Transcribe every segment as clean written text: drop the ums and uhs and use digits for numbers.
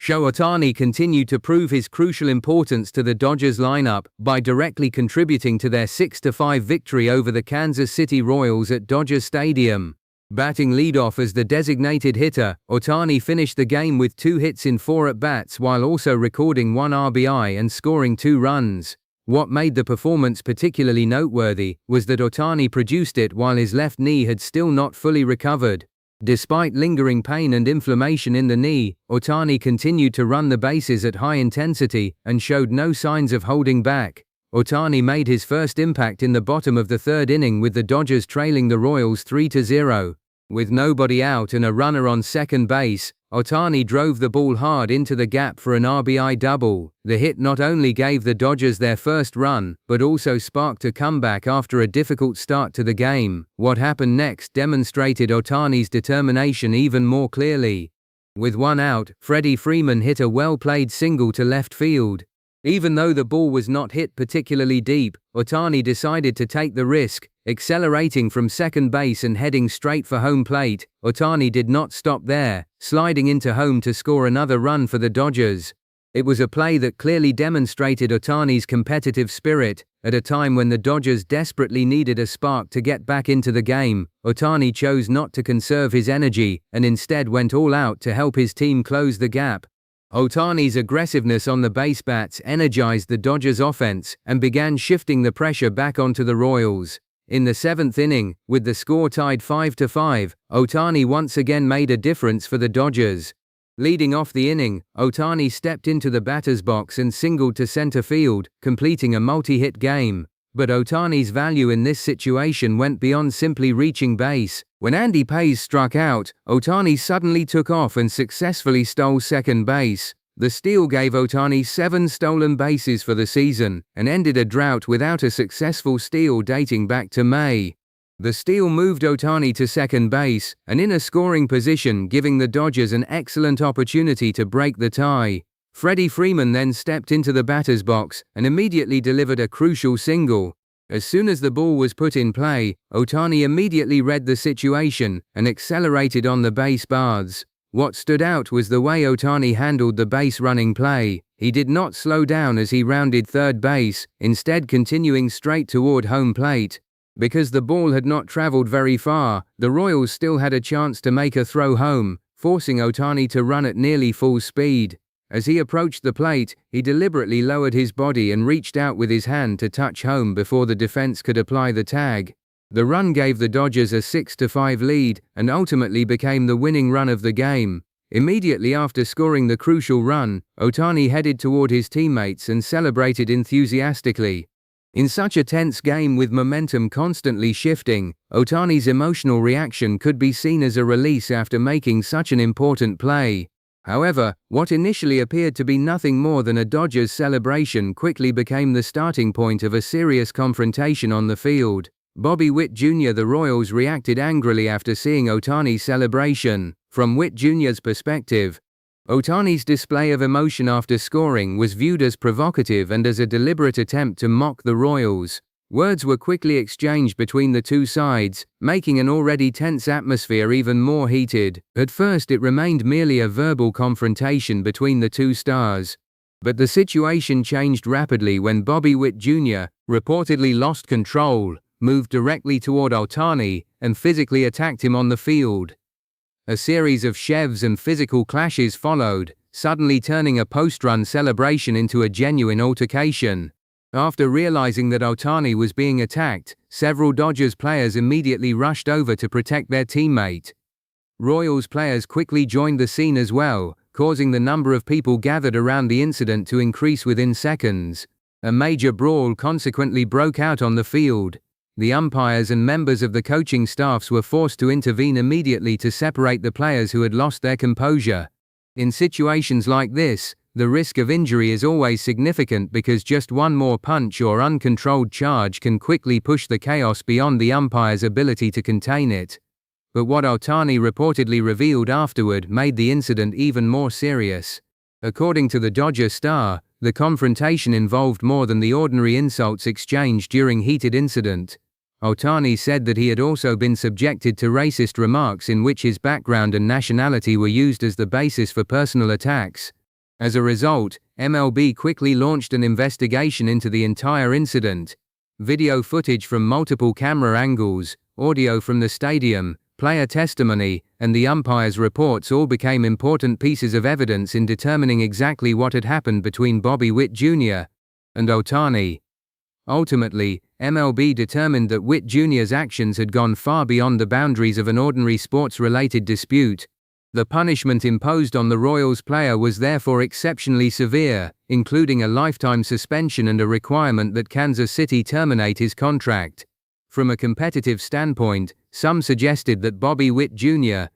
Shohei Ohtani continued to prove his crucial importance to the Dodgers lineup by directly contributing to their 6-5 victory over the Kansas City Royals at Dodger Stadium. Batting leadoff as the designated hitter, Ohtani finished the game with 2 hits in 4 at-bats while also recording 1 RBI and scoring 2 runs. What made the performance particularly noteworthy was that Ohtani produced it while his left knee had still not fully recovered. Despite lingering pain and inflammation in the knee, Ohtani continued to run the bases at high intensity and showed no signs of holding back. Ohtani made his first impact in the bottom of the 3rd inning with the Dodgers trailing the Royals 3-0. With nobody out and a runner on second base, Ohtani drove the ball hard into the gap for an RBI double. The hit not only gave the Dodgers their first run, but also sparked a comeback after a difficult start to the game. What happened next demonstrated Ohtani's determination even more clearly. With 1 out, Freddie Freeman hit a well-played single to left field. Even though the ball was not hit particularly deep, Ohtani decided to take the risk, accelerating from second base and heading straight for home plate. Ohtani did not stop there, sliding into home to score another run for the Dodgers. It was a play that clearly demonstrated Ohtani's competitive spirit. At a time when the Dodgers desperately needed a spark to get back into the game, Ohtani chose not to conserve his energy and instead went all out to help his team close the gap. Ohtani's aggressiveness on the base bats energized the Dodgers' offense and began shifting the pressure back onto the Royals. In the 7th inning, with the score tied 5-5, Ohtani once again made a difference for the Dodgers. Leading off the inning, Ohtani stepped into the batter's box and singled to center field, completing a multi-hit game. But Ohtani's value in this situation went beyond simply reaching base. When Andy Pace struck out, Ohtani suddenly took off and successfully stole second base. The steal gave Ohtani 7 stolen bases for the season and ended a drought without a successful steal dating back to May. The steal moved Ohtani to second base and in a scoring position, giving the Dodgers an excellent opportunity to break the tie. Freddie Freeman then stepped into the batter's box and immediately delivered a crucial single. As soon as the ball was put in play, Ohtani immediately read the situation and accelerated on the base paths. What stood out was the way Ohtani handled the base-running play. He did not slow down as he rounded third base, instead continuing straight toward home plate. Because the ball had not traveled very far, the Royals still had a chance to make a throw home, forcing Ohtani to run at nearly full speed. As he approached the plate, he deliberately lowered his body and reached out with his hand to touch home before the defense could apply the tag. The run gave the Dodgers a 6-5 lead and ultimately became the winning run of the game. Immediately after scoring the crucial run, Ohtani headed toward his teammates and celebrated enthusiastically. In such a tense game with momentum constantly shifting, Ohtani's emotional reaction could be seen as a release after making such an important play. However, what initially appeared to be nothing more than a Dodgers celebration quickly became the starting point of a serious confrontation on the field. Bobby Witt Jr. The Royals reacted angrily after seeing Ohtani's celebration. From Witt Jr.'s perspective, Ohtani's display of emotion after scoring was viewed as provocative and as a deliberate attempt to mock the Royals. Words were quickly exchanged between the two sides, making an already tense atmosphere even more heated. At first it remained merely a verbal confrontation between the two stars. But the situation changed rapidly when Bobby Witt Jr. reportedly lost control, moved directly toward Ohtani, and physically attacked him on the field. A series of shevs and physical clashes followed, suddenly turning a post-run celebration into a genuine altercation. After realizing that Ohtani was being attacked, several Dodgers players immediately rushed over to protect their teammate. Royals players quickly joined the scene as well, causing the number of people gathered around the incident to increase within seconds. A major brawl consequently broke out on the field. The umpires and members of the coaching staffs were forced to intervene immediately to separate the players who had lost their composure. In situations like this, the risk of injury is always significant because just one more punch or uncontrolled charge can quickly push the chaos beyond the umpire's ability to contain it. But what Ohtani reportedly revealed afterward made the incident even more serious. According to the Dodger Star, the confrontation involved more than the ordinary insults exchanged during heated incident. Ohtani said that he had also been subjected to racist remarks in which his background and nationality were used as the basis for personal attacks. As a result, MLB quickly launched an investigation into the entire incident. Video footage from multiple camera angles, audio from the stadium, player testimony, and the umpire's reports all became important pieces of evidence in determining exactly what had happened between Bobby Witt Jr. and Ohtani. Ultimately, MLB determined that Witt Jr.'s actions had gone far beyond the boundaries of an ordinary sports-related dispute. The punishment imposed on the Royals player was therefore exceptionally severe, including a lifetime suspension and a requirement that Kansas City terminate his contract. From a competitive standpoint, some suggested that Bobby Witt Jr.'s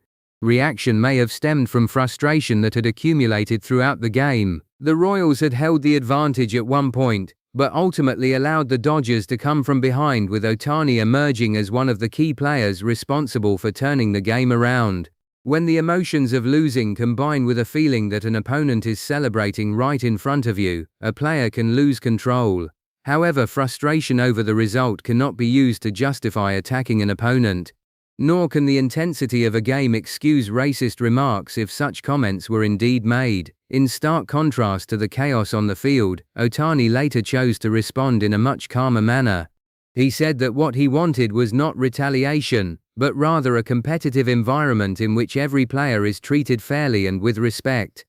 reaction may have stemmed from frustration that had accumulated throughout the game. The Royals had held the advantage at one point, but ultimately allowed the Dodgers to come from behind, with Ohtani emerging as one of the key players responsible for turning the game around. When the emotions of losing combine with a feeling that an opponent is celebrating right in front of you, a player can lose control. However, frustration over the result cannot be used to justify attacking an opponent. Nor can the intensity of a game excuse racist remarks if such comments were indeed made. In stark contrast to the chaos on the field, Ohtani later chose to respond in a much calmer manner. He said that what he wanted was not retaliation, but rather a competitive environment in which every player is treated fairly and with respect.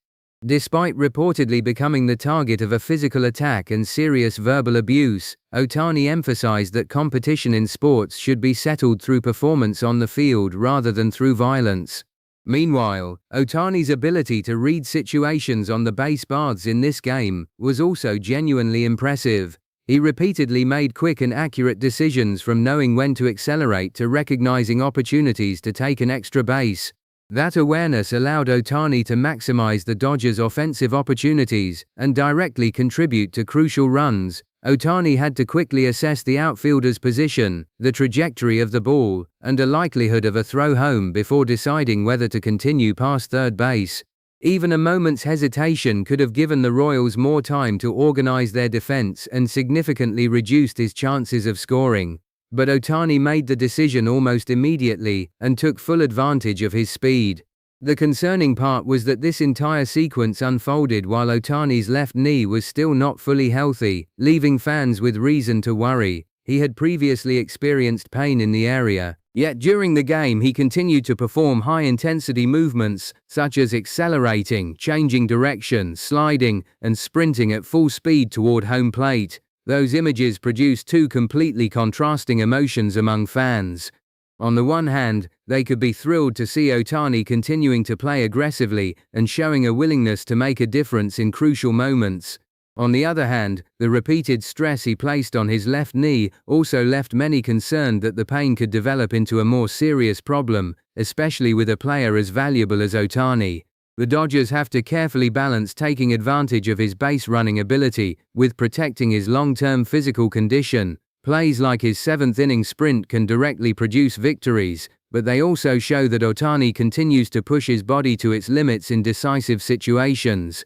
Despite reportedly becoming the target of a physical attack and serious verbal abuse, Ohtani emphasized that competition in sports should be settled through performance on the field rather than through violence. Meanwhile, Ohtani's ability to read situations on the base paths in this game was also genuinely impressive. He repeatedly made quick and accurate decisions, from knowing when to accelerate to recognizing opportunities to take an extra base. That awareness allowed Ohtani to maximize the Dodgers' offensive opportunities and directly contribute to crucial runs. Ohtani had to quickly assess the outfielder's position, the trajectory of the ball, and a likelihood of a throw home before deciding whether to continue past third base. Even a moment's hesitation could have given the Royals more time to organize their defense and significantly reduced his chances of scoring. But Ohtani made the decision almost immediately and took full advantage of his speed. The concerning part was that this entire sequence unfolded while Ohtani's left knee was still not fully healthy, leaving fans with reason to worry. He had previously experienced pain in the area, yet during the game he continued to perform high-intensity movements, such as accelerating, changing direction, sliding, and sprinting at full speed toward home plate. Those images produced two completely contrasting emotions among fans. On the one hand, they could be thrilled to see Ohtani continuing to play aggressively and showing a willingness to make a difference in crucial moments. On the other hand, the repeated stress he placed on his left knee also left many concerned that the pain could develop into a more serious problem, especially with a player as valuable as Ohtani. The Dodgers have to carefully balance taking advantage of his base-running ability with protecting his long-term physical condition. Plays like his seventh-inning sprint can directly produce victories, but they also show that Ohtani continues to push his body to its limits in decisive situations.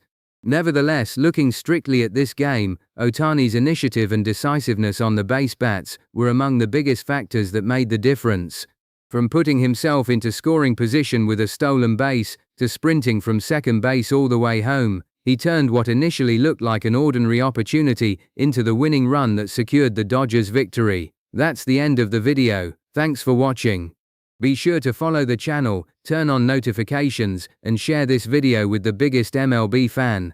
Nevertheless, looking strictly at this game, Ohtani's initiative and decisiveness on the base bats were among the biggest factors that made the difference. From putting himself into scoring position with a stolen base, to sprinting from second base all the way home, he turned what initially looked like an ordinary opportunity into the winning run that secured the Dodgers' victory. That's the end of the video. Thanks for watching. Be sure to follow the channel, turn on notifications, and share this video with the biggest MLB fan.